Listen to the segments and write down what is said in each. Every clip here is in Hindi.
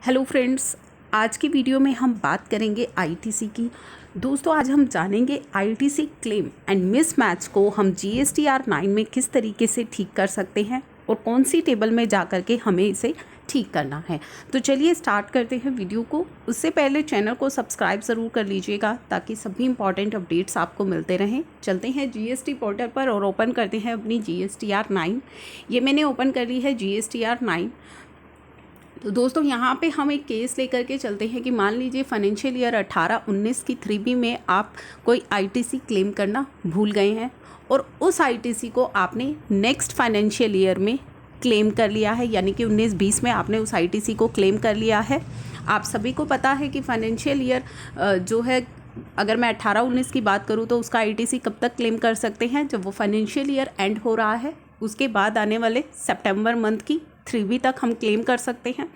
हेलो फ्रेंड्स, आज की वीडियो में हम बात करेंगे आईटीसी की। दोस्तों, आज हम जानेंगे आईटीसी क्लेम एंड मिसमैच को हम जीएसटीआर 9 में किस तरीके से ठीक कर सकते हैं और कौन सी टेबल में जा कर के हमें इसे ठीक करना है। तो चलिए स्टार्ट करते हैं वीडियो को। उससे पहले चैनल को सब्सक्राइब ज़रूर कर लीजिएगा ताकि सभी इंपॉर्टेंट अपडेट्स आपको मिलते रहें। चलते हैं जीएसटी पोर्टल पर और ओपन करते हैं अपनी जीएसटीआर 9। ये मैंने ओपन कर ली है जीएसटीआर 9। तो दोस्तों, यहाँ पे हम एक केस लेकर के चलते हैं कि मान लीजिए फाइनेंशियल ईयर 18-19 की 3B में आप कोई आईटीसी क्लेम करना भूल गए हैं और उस आईटीसी को आपने नेक्स्ट फाइनेंशियल ईयर में क्लेम कर लिया है, यानी कि 19-20 में आपने उस आईटीसी को क्लेम कर लिया है। आप सभी को पता है कि फाइनेंशियल ईयर जो है, अगर मैं 18-19 की बात करूँ तो उसका आईटीसी कब तक क्लेम कर सकते हैं, जब वो फाइनेंशियल ईयर एंड हो रहा है, उसके बाद आने वाले सितंबर मंथ की 3B तक हम क्लेम कर सकते हैं।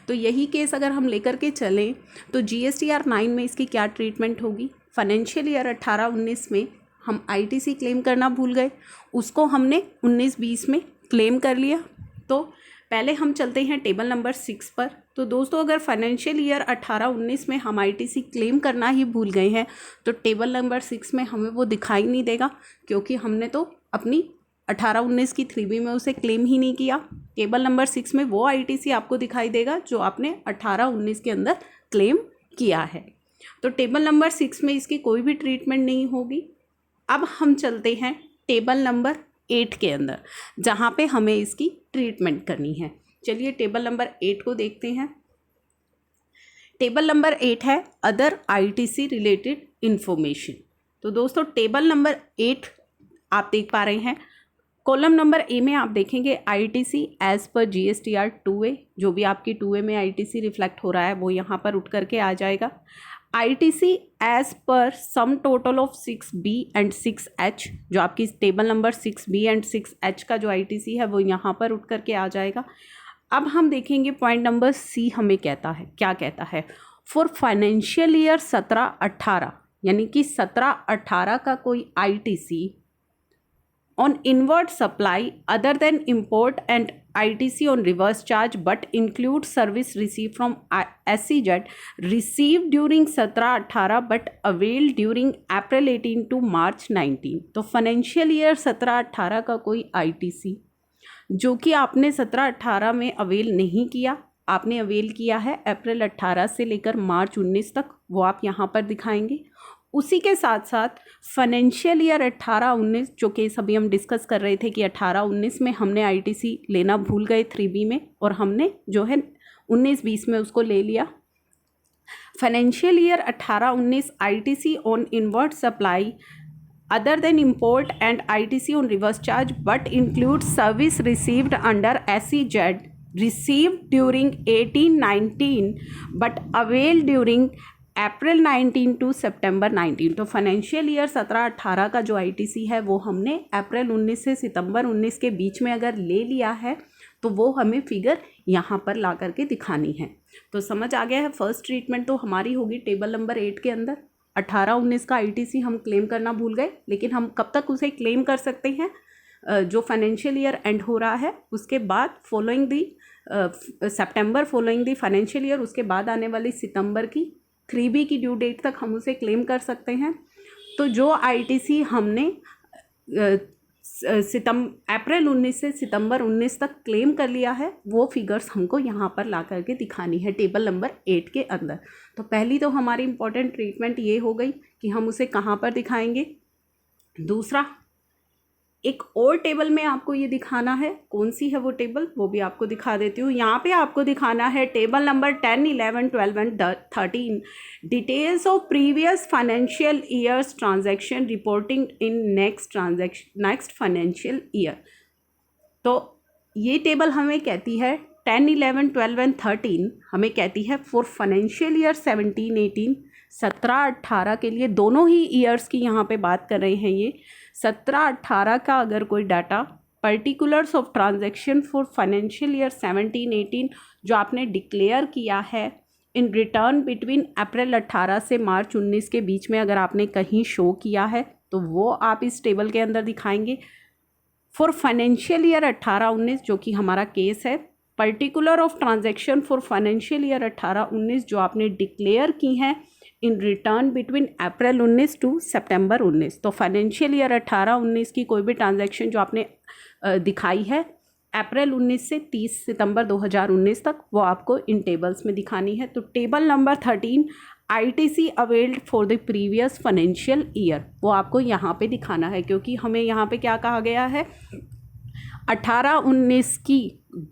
तो यही केस अगर हम लेकर के चलें तो जीएसटीआर 9 में इसकी क्या ट्रीटमेंट होगी। फाइनेंशियल ईयर 18-19 में हम आईटीसी क्लेम करना भूल गए, उसको हमने 19-20 में क्लेम कर लिया। तो पहले हम चलते हैं टेबल नंबर 6 पर। तो दोस्तों, अगर फाइनेंशियल ईयर 18-19 में हम आईटीसी क्लेम करना ही भूल गए हैं तो टेबल नंबर 6 में हमें वो दिखाई नहीं देगा, क्योंकि हमने तो अपनी 18-19 की 3B में उसे क्लेम ही नहीं किया। टेबल नंबर 6 में वो आईटीसी आपको दिखाई देगा जो आपने 18-19 के अंदर क्लेम किया है। तो टेबल नंबर 6 में इसकी कोई भी ट्रीटमेंट नहीं होगी। अब हम चलते हैं टेबल नंबर 8 के अंदर, जहाँ पे हमें इसकी ट्रीटमेंट करनी है। चलिए टेबल नंबर 8 को देखते हैं। टेबल नंबर 8 है अदर आईटीसी रिलेटेड इंफॉर्मेशन। तो दोस्तों, टेबल नंबर 8 आप देख पा रहे हैं। कॉलम नंबर ए में आप देखेंगे ITC as per GSTR 2A। जो भी आपकी 2A में आईटीसी रिफ्लेक्ट हो रहा है वो यहाँ पर उठ करके आ जाएगा। ITC as per sum total of 6B and 6H, जो आपकी table number 6B and 6H का जो आईटीसी है वो यहाँ पर उठ करके आ जाएगा। अब हम देखेंगे पॉइंट नंबर C हमें कहता है, क्या कहता है। फॉर फाइनेंशियल ईयर 17-18, यानी कि 17-18 का कोई ITC on inward supply other than import and ITC on reverse charge but includes service received from SEZ received during 17-18 but availed during April 18 to March 19। तो फाइनेंशियल ईयर 17-18 का कोई ITC जो कि आपने 17-18 में अवेल नहीं किया, आपने अवेल किया है अप्रैल 18 से लेकर मार्च 19 तक, वो आप यहाँ पर दिखाएंगे। उसी के साथ साथ फाइनेंशियल ईयर 18-19, जो केस अभी हम डिस्कस कर रहे थे कि 18-19 में हमने आईटीसी लेना भूल गए 3B में और हमने जो है 19-20 में उसको ले लिया। Financial year 18-19 ITC on inward supply other than import and ITC on reverse charge but include service received under SEZ received during 18-19 but availed during April 19 to September 19। तो फाइनेंशियल ईयर 17-18 का जो आईटीसी है वो हमने अप्रैल 19 से सितंबर 19 के बीच में अगर ले लिया है तो वो हमें फिगर यहाँ पर ला करके दिखानी है। तो समझ आ गया है। फर्स्ट ट्रीटमेंट तो हमारी होगी टेबल नंबर 8 के अंदर। 18-19 का आईटीसी हम क्लेम करना भूल गए, लेकिन हम कब तक उसे क्लेम कर सकते हैं, जो फाइनेंशियल ईयर एंड हो रहा है उसके बाद following the September following the financial year, उसके बाद आने वाली सितंबर की 3B की ड्यू डेट तक हम उसे क्लेम कर सकते हैं। तो जो आईटीसी हमने अप्रैल 19 से सितंबर 19 तक क्लेम कर लिया है वो फिगर्स हमको यहाँ पर ला करके दिखानी है टेबल नंबर 8 के अंदर। तो पहली तो हमारी इम्पॉर्टेंट ट्रीटमेंट ये हो गई कि हम उसे कहाँ पर दिखाएंगे। दूसरा, एक और टेबल में आपको ये दिखाना है, कौन सी है वो टेबल वो भी आपको दिखा देती हूँ। यहाँ पे आपको दिखाना है table number 10, 11, 12 and 13 details of previous financial years transaction reporting in next financial year. तो ये टेबल हमें कहती है 10, 11, 12 एंड 13 हमें कहती है फॉर फाइनेंशियल ईयर 17-18, 17-18 के लिए दोनों ही ईयर्स की यहाँ पे बात कर रहे हैं। ये 17-18 का अगर कोई data particulars of transaction for financial year 17-18 जो आपने डिक्लेयर किया है इन रिटर्न बिटवीन अप्रैल 18 से मार्च 19 के बीच में अगर आपने कहीं शो किया है तो वो आप इस टेबल के अंदर दिखाएंगे। फॉर फाइनेंशियल ईयर 18-19 जो कि हमारा केस है particular of transaction for financial year 18-19 जो आपने डिक्लेयर की हैं in return between April 19 to September 19। तो फाइनेंशियल ईयर 18-19 की कोई भी ट्रांजैक्शन जो आपने दिखाई है अप्रैल 19 से 30 सितंबर 2019 तक, वो आपको इन टेबल्स में दिखानी है। तो table number 13 ITC availed for the previous financial year, वो आपको यहाँ पे दिखाना है, क्योंकि हमें यहाँ पे क्या कहा गया है, 18-19 की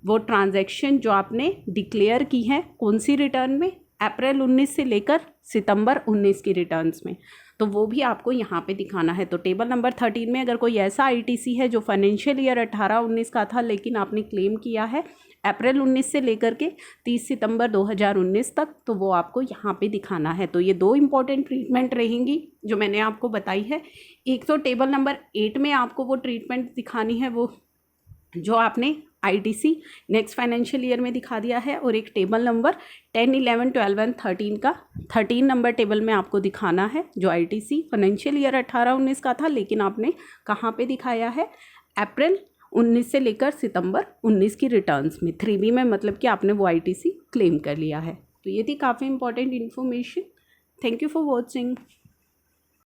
वो ट्रांजैक्शन जो आपने डिक्लेयर की है कौन सी रिटर्न में, अप्रैल 19 से लेकर सितंबर 19 की रिटर्न्स में, तो वो भी आपको यहाँ पे दिखाना है। तो टेबल नंबर 13 में अगर कोई ऐसा ITC है जो फाइनेंशियल ईयर 18-19 का था लेकिन आपने क्लेम किया है अप्रैल 19 से लेकर के 30 सितंबर 2019 तक, तो वो आपको यहाँ पे दिखाना है। तो ये दो इंपॉर्टेंट ट्रीटमेंट रहेंगी जो मैंने आपको बताई है। एक तो टेबल नंबर 8 में आपको वो ट्रीटमेंट दिखानी है वो जो आपने ITC नेक्स्ट फाइनेंशियल ईयर में दिखा दिया है, और एक टेबल नंबर 10, 11, 12 एंड 13 का 13 नंबर टेबल में आपको दिखाना है जो ITC फाइनेंशियल ईयर 18-19 का था लेकिन आपने कहाँ पे दिखाया है, अप्रैल 19 से लेकर सितंबर 19 की रिटर्न्स में 3B में, मतलब कि आपने वो ITC क्लेम कर लिया है। तो ये थी काफ़ी important information. Thank you for watching.